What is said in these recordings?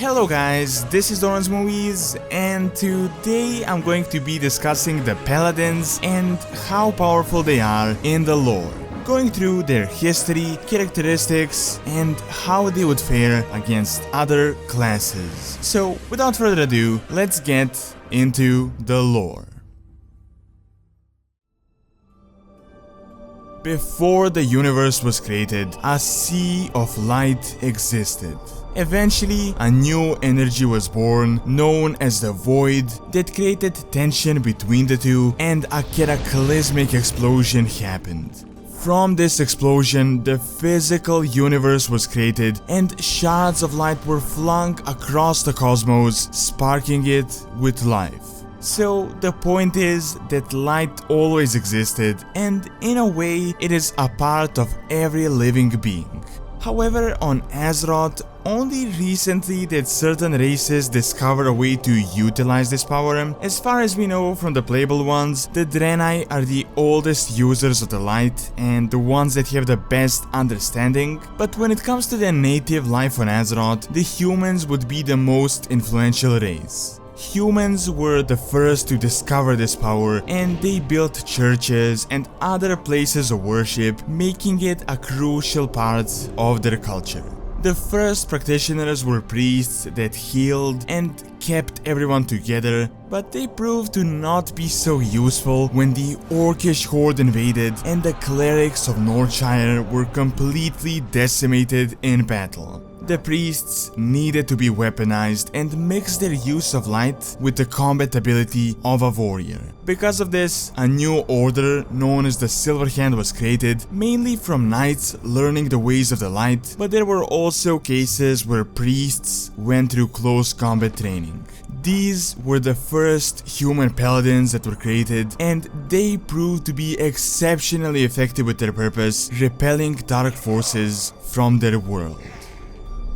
Hello guys, this is Doran's Movies, and today I'm going to be discussing the Paladins and how powerful they are in the lore, going through their history, characteristics, and how they would fare against other classes. So without further ado, let's get into the lore. Before the universe was created, a sea of light existed. Eventually, a new energy was born, known as the Void, that created tension between the two, and a cataclysmic explosion happened. From this explosion, the physical universe was created, and shards of light were flung across the cosmos, sparking it with life. So the point is that light always existed, and in a way it is a part of every living being. However, on Azeroth, only recently did certain races discover a way to utilize this power. As far as we know from the playable ones, the Draenei are the oldest users of the light and the ones that have the best understanding, but when it comes to their native life on Azeroth, the humans would be the most influential race. Humans were the first to discover this power, and they built churches and other places of worship, making it a crucial part of their culture. The first practitioners were priests that healed and kept everyone together, but they proved to not be so useful when the Orcish horde invaded and the clerics of Northshire were completely decimated in battle. The priests needed to be weaponized and mix their use of light with the combat ability of a warrior. Because of this, a new order known as the Silverhand was created, mainly from knights learning the ways of the light, but there were also cases where priests went through close combat training. These were the first human paladins that were created, and they proved to be exceptionally effective with their purpose, repelling dark forces from their world.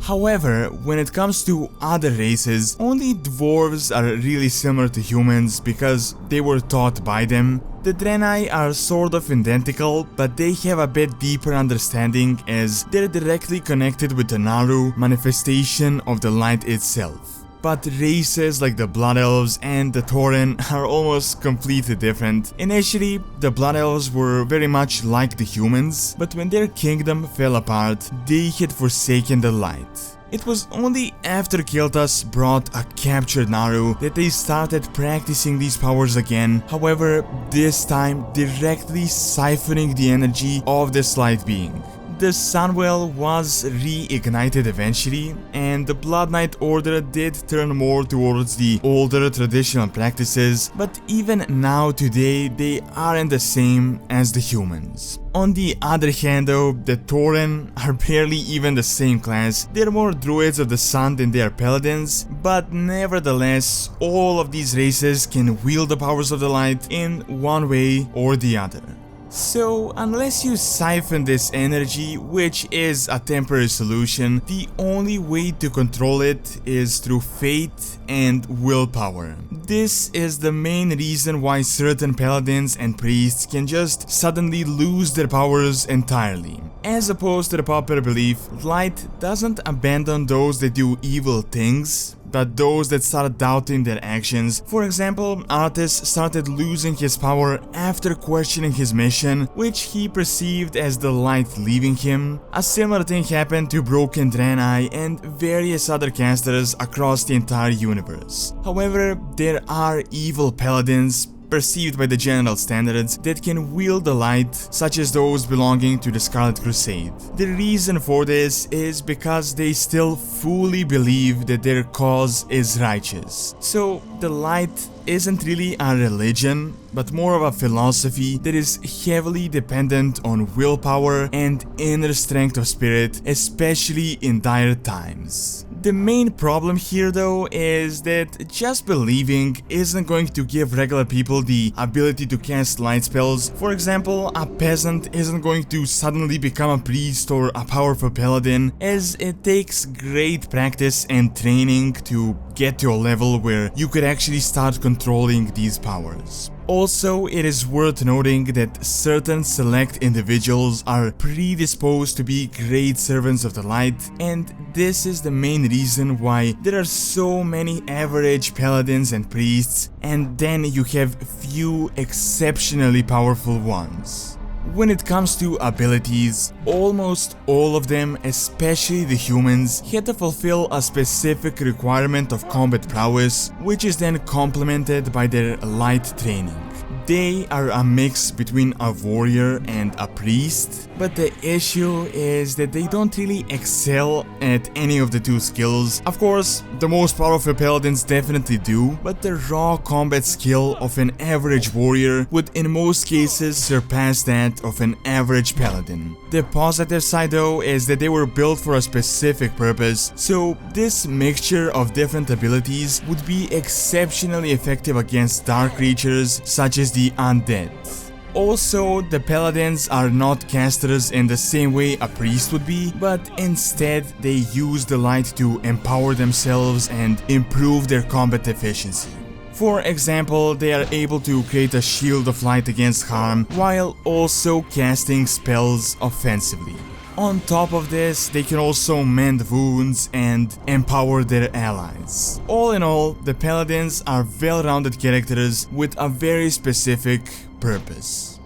However, when it comes to other races, only dwarves are really similar to humans because they were taught by them. The Draenei are sort of identical, but they have a bit deeper understanding as they're directly connected with the Naru, manifestation of the light itself. But races like the Blood Elves and the Tauren are almost completely different. Initially, the Blood Elves were very much like the humans, but when their kingdom fell apart, they had forsaken the light. It was only after Kiltas brought a captured Naru that they started practicing these powers again, however, this time directly siphoning the energy of this light being. The Sunwell was reignited eventually, and the Blood Knight Order did turn more towards the older traditional practices, but even now today they aren't the same as the humans. On the other hand though, the Tauren are barely even the same class. They're more druids of the sun than they are paladins, but nevertheless all of these races can wield the powers of the light in one way or the other. So, unless you siphon this energy, which is a temporary solution, the only way to control it is through fate and willpower. This is the main reason why certain paladins and priests can just suddenly lose their powers entirely. As opposed to the popular belief, light doesn't abandon those that do evil things, but those that start doubting their actions. For example, Artis started losing his power after questioning his mission, which he perceived as the light leaving him. A similar thing happened to Broken Draenei and various other casters across the entire universe. However, there are evil paladins perceived by the general standards that can wield the light, such as those belonging to the Scarlet Crusade. The reason for this is because they still fully believe that their cause is righteous. So the light isn't really a religion, but more of a philosophy that is heavily dependent on willpower and inner strength of spirit, especially in dire times. The main problem here though is that just believing isn't going to give regular people the ability to cast light spells. For example, a peasant isn't going to suddenly become a priest or a powerful paladin, as it takes great practice and training to get to a level where you could actually start controlling these powers. Also, it is worth noting that certain select individuals are predisposed to be great servants of the light, and this is the main reason why there are so many average paladins and priests, and then you have few exceptionally powerful ones. When it comes to abilities, almost all of them, especially the humans, had to fulfill a specific requirement of combat prowess, which is then complemented by their light training. They are a mix between a warrior and a priest, but the issue is that they don't really excel at any of the two skills. Of course, the most powerful paladins definitely do, but the raw combat skill of an average warrior would in most cases surpass that of an average paladin. The positive side though is that they were built for a specific purpose, so this mixture of different abilities would be exceptionally effective against dark creatures such as the undead. Also, the paladins are not casters in the same way a priest would be, but instead they use the light to empower themselves and improve their combat efficiency. For example, they are able to create a shield of light against harm while also casting spells offensively. On top of this, they can also mend wounds and empower their allies. All in all, the paladins are well-rounded characters with a very specific purpose.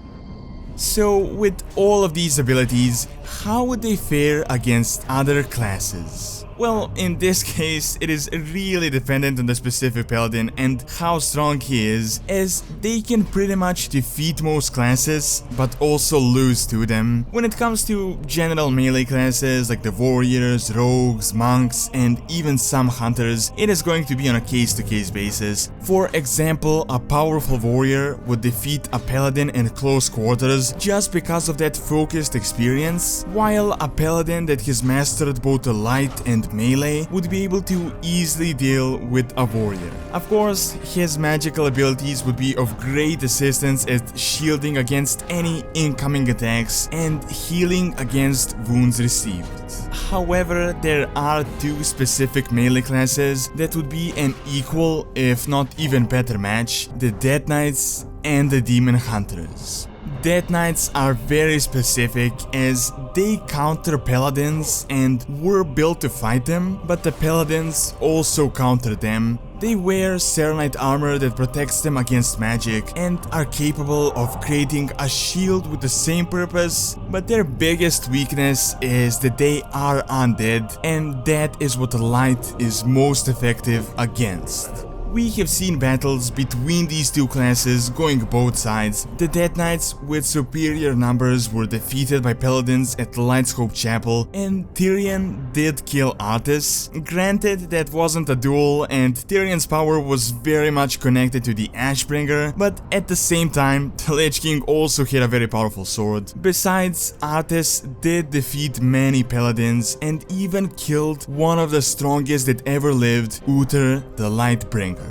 So, with all of these abilities, how would they fare against other classes? Well, in this case, it is really dependent on the specific paladin and how strong he is, as they can pretty much defeat most classes, but also lose to them. When it comes to general melee classes like the warriors, rogues, monks, and even some hunters, it is going to be on a case-to-case basis. For example, a powerful warrior would defeat a paladin in close quarters just because of that focused experience, while a paladin that has mastered both the light and melee would be able to easily deal with a warrior. Of course, his magical abilities would be of great assistance at shielding against any incoming attacks and healing against wounds received. However, there are two specific melee classes that would be an equal, if not even better match: the Death Knights and the Demon Hunters. Death Knights are very specific as they counter Paladins and were built to fight them, but the Paladins also counter them. They wear Serenite armor that protects them against magic and are capable of creating a shield with the same purpose, but their biggest weakness is that they are undead, and that is what the light is most effective against. We have seen battles between these two classes going both sides. The Death Knights with superior numbers were defeated by Paladins at Lightscope Chapel, and Tyrion did kill Artis. Granted, that wasn't a duel, and Tyrion's power was very much connected to the Ashbringer, but at the same time, the Lich King also had a very powerful sword. Besides, Artis did defeat many Paladins and even killed one of the strongest that ever lived, Uther the Lightbringer.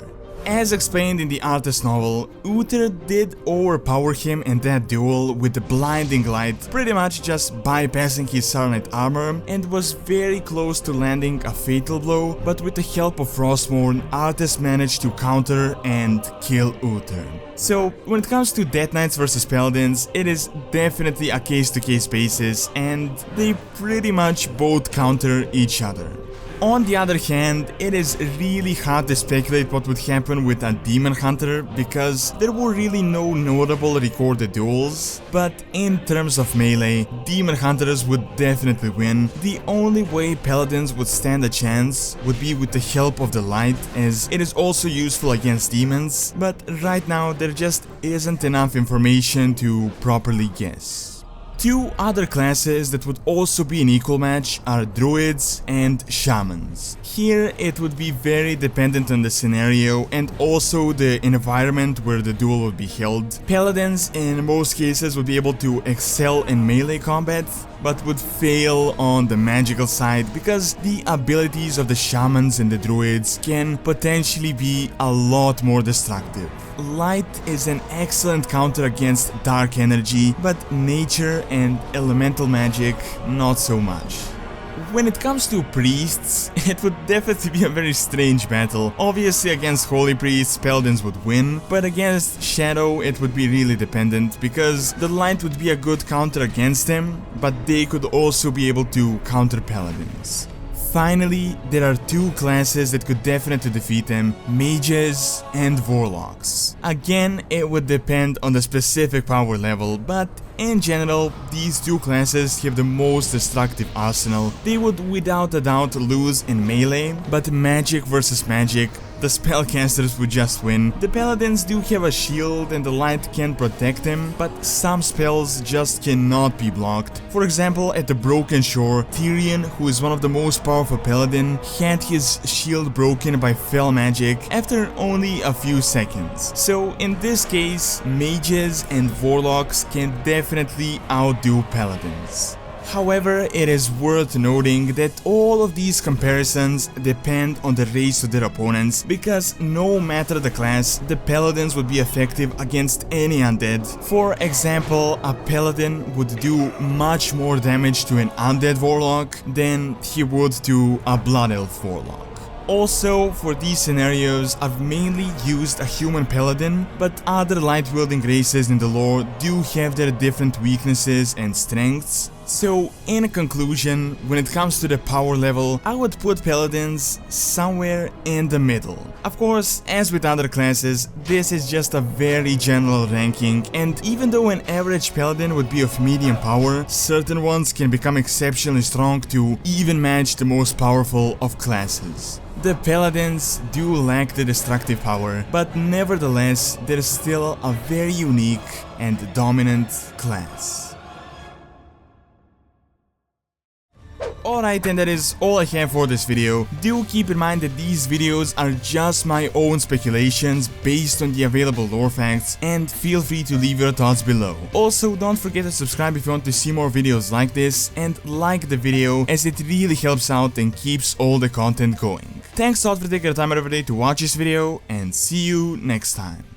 As explained in the Artis novel, Uther did overpower him in that duel with the blinding light, pretty much just bypassing his Serenite armor, and was very close to landing a fatal blow, but with the help of Frostmourne, Artis managed to counter and kill Uther. So, when it comes to Death Knights versus Paladins, it is definitely a case-to-case basis, and they pretty much both counter each other. On the other hand, it is really hard to speculate what would happen with a Demon Hunter because there were really no notable recorded duels, but in terms of melee, Demon Hunters would definitely win. The only way Paladins would stand a chance would be with the help of the light, as it is also useful against demons, but right now there just isn't enough information to properly guess. Two other classes that would also be an equal match are Druids and Shamans. Here it would be very dependent on the scenario and also the environment where the duel would be held. Paladins in most cases would be able to excel in melee combat, but would fail on the magical side because the abilities of the Shamans and the Druids can potentially be a lot more destructive. Light is an excellent counter against dark energy, but nature and elemental magic not so much. When it comes to priests, it would definitely be a very strange battle. Obviously against holy priests, paladins would win, but against shadow it would be really dependent, because the light would be a good counter against them, but they could also be able to counter paladins. Finally, there are two classes that could definitely defeat them, mages and warlocks. Again, it would depend on the specific power level, but in general, these two classes have the most destructive arsenal. They would without a doubt lose in melee, but magic versus magic, the spellcasters would just win. The paladins do have a shield and the light can protect them, but some spells just cannot be blocked. For example, at the Broken Shore, Tyrion, who is one of the most powerful paladin, had his shield broken by fell magic after only a few seconds. So in this case, mages and warlocks can definitely outdo paladins. However, it is worth noting that all of these comparisons depend on the race of their opponents, because no matter the class, the paladins would be effective against any undead. For example, a paladin would do much more damage to an undead warlock than he would to a blood elf warlock. Also, for these scenarios, I've mainly used a human paladin, but other light-wielding races in the lore do have their different weaknesses and strengths. So, in conclusion, when it comes to the power level, I would put paladins somewhere in the middle. Of course, as with other classes, this is just a very general ranking, and even though an average paladin would be of medium power, certain ones can become exceptionally strong to even match the most powerful of classes. The paladins do lack the destructive power, but nevertheless, they're still a very unique and dominant class. Alright, and that is all I have for this video. Do keep in mind that these videos are just my own speculations based on the available lore facts, and feel free to leave your thoughts below. Also, don't forget to subscribe if you want to see more videos like this, and like the video as it really helps out and keeps all the content going. Thanks a lot for taking the time out of your day to watch this video, and see you next time.